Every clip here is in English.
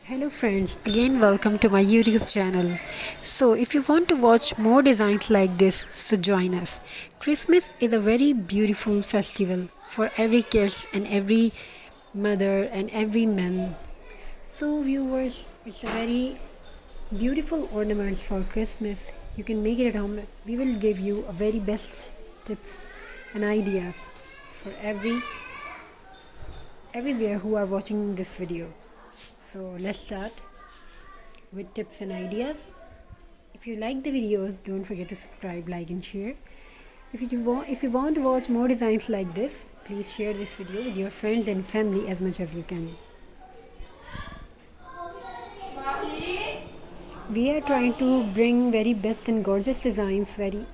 Hello friends, again welcome to my YouTube channel. So if you want to watch more designs like this, so join us. Christmas is a very beautiful festival for every kids and every mother and every man. So viewers, it's a very beautiful ornaments for Christmas. You can make it at home. We will give you a very best tips and ideas for everywhere who are watching this video. So let's start with tips and ideas. If you like the videos, don't forget to subscribe, like and share. If you want to watch more designs like this, please share this video with your friends and family as much as you can. We are trying to bring very best and gorgeous designs, very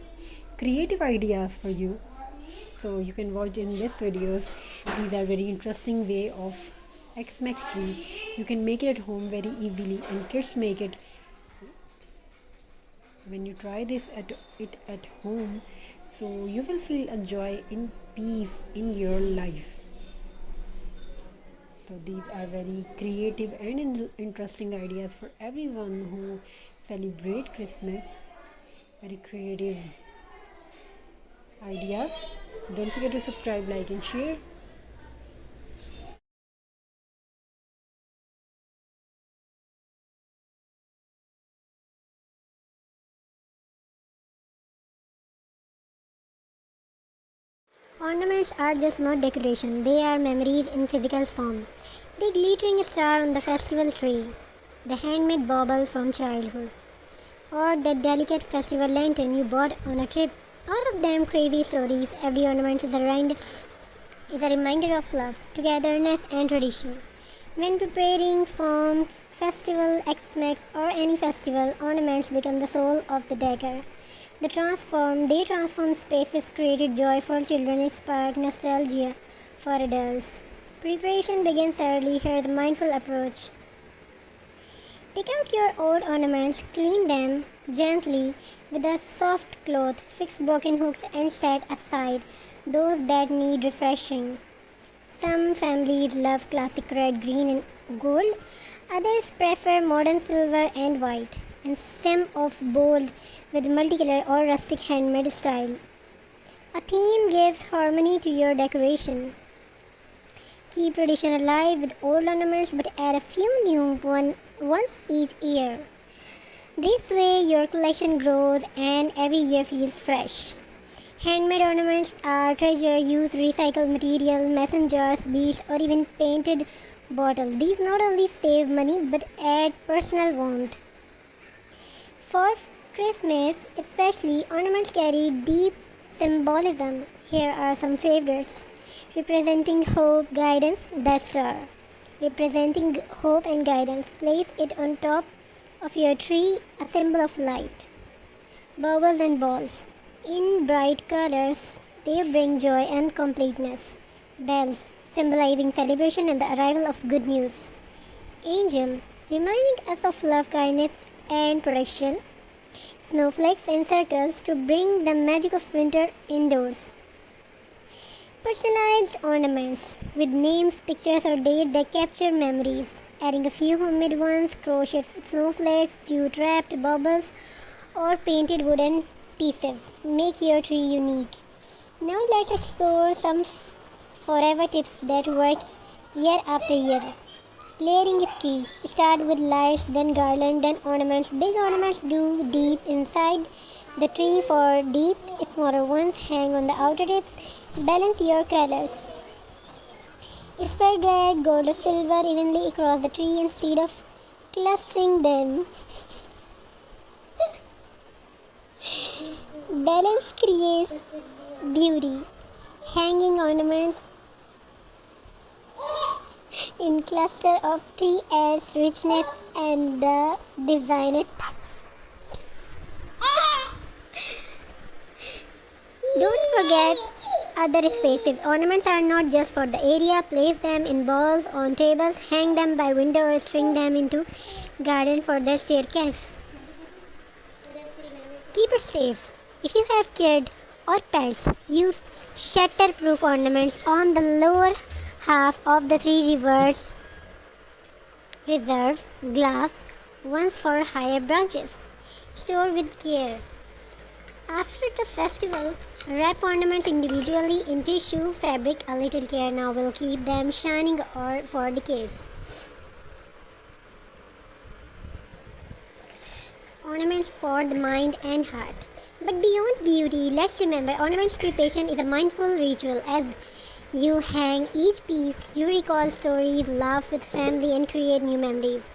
creative ideas for you. So you can watch in this videos. These are very interesting way of X-Max tree. You can make it at home very easily, and kids make it. When you try it at home, so you will feel a joy in peace in your life. So these are very creative and interesting ideas for everyone who celebrate Christmas. Very creative ideas. Don't forget to subscribe, like and share. Ornaments are just not decoration, they are memories in physical form. The glittering star on the festival tree, the handmade bauble from childhood, or that delicate festival lantern you bought on a trip. All of them crazy stories. Every ornament is a reminder of love, togetherness, and tradition. When preparing for festival, Xmas, or any festival, ornaments become the soul of the decor. They transform spaces, created joy for children, and spark nostalgia for adults. Preparation begins early. Here the mindful approach. Take out your old ornaments, clean them gently with a soft cloth, fix broken hooks, and set aside those that need refreshing. Some families love classic red, green, and gold. Others prefer modern silver and white, and some of bold with multicolor or rustic handmade style. A theme gives harmony to your decoration. Keep tradition alive with old ornaments but add a few new ones once each year. This way your collection grows and every year feels fresh. Handmade ornaments are treasure. Use recycled material, mason jars, beads, or even painted bottles. These not only save money but add personal warmth. For Christmas, especially, ornaments carry deep symbolism. Here are some favorites. Representing hope, guidance, the star. Representing hope and guidance. Place it on top of your tree, a symbol of light. Bubbles and balls. In bright colors, they bring joy and completeness. Bells, symbolizing celebration and the arrival of good news. Angel, reminding us of love, kindness, and protection. Snowflakes and circles to bring the magic of winter indoors. Personalized ornaments with names, pictures, or date that capture memories. Adding a few homemade ones, crochet snowflakes, dew-trapped bubbles, or painted wooden pieces. Make your tree unique. Now let's explore some forever tips that work year after year. Layering is key. Start with lights, then garland, then ornaments. Big ornaments do deep inside the tree for deep. Smaller ones hang on the outer tips. Balance your colors. Spread red, gold, or silver evenly across the tree instead of clustering them. Balance creates beauty. Hanging ornaments in cluster of three adds richness and the designer touch. Don't forget other spaces. Ornaments are not just for the area. Place them in balls on tables, hang them by window, or string them into garden for the staircase. Keep it safe. If you have kids or pets, use shatterproof ornaments on the lower half of the tree. Reverse Reserve glass ones for higher branches. Store with care. After the festival, wrap ornaments individually in tissue fabric. A little care now will keep them shining or for decades. Ornaments for the mind and heart. But beyond beauty, let's remember ornaments preparation is a mindful ritual. As you hang each piece, you recall stories, laugh with family, and create new memories.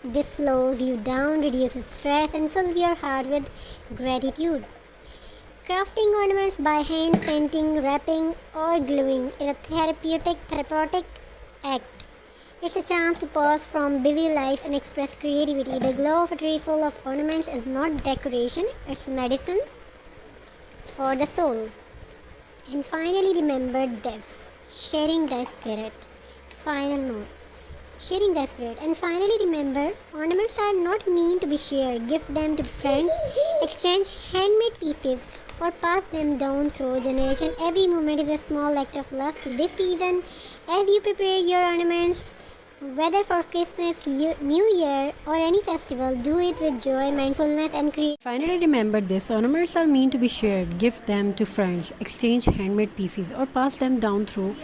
This slows you down, reduces stress, and fills your heart with gratitude. Crafting ornaments by hand, painting, wrapping, or gluing is a therapeutic act. It's a chance to pause from busy life and express creativity. The glow of a tree full of ornaments is not decoration, it's medicine for the soul. And finally, remember this sharing the spirit. Final note. Sharing the spirit. And finally, remember ornaments are not meant to be shared. Give them to friends, exchange handmade pieces, or pass them down through generation. Every moment is a small act of love. So this season, as you prepare your ornaments, whether for Christmas, New Year, or any festival, do it with joy, mindfulness, and creativity. Finally, remember this ornaments are meant to be shared. Give them to friends, exchange handmade pieces, or pass them down through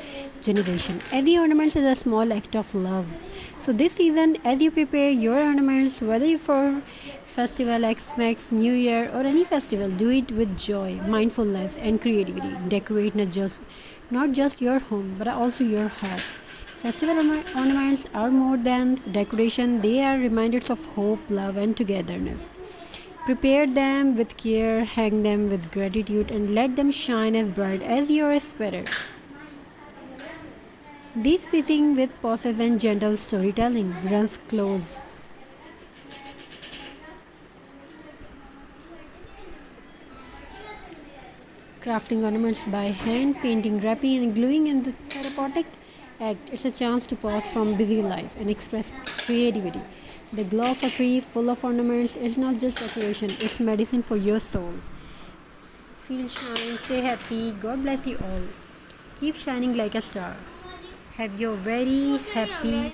generation. Every ornament is a small act of love. So, this season, as you prepare your ornaments, whether you for festival, Xmas, New Year, or any festival, do it with joy, mindfulness, and creativity. Decorate not just your home, but also your heart. Festival ornaments are more than decoration, they are reminders of hope, love, and togetherness. Prepare them with care, hang them with gratitude, and let them shine as bright as your spirit. This piecing with pauses and gentle storytelling runs close. Crafting ornaments by hand, painting, wrapping, and gluing in the therapeutic act. It's a chance to pause from busy life and express creativity. The glow of a tree full of ornaments is not just decoration, it's medicine for your soul. Feel shine, stay happy. God bless you all. Keep shining like a star. Have your very happy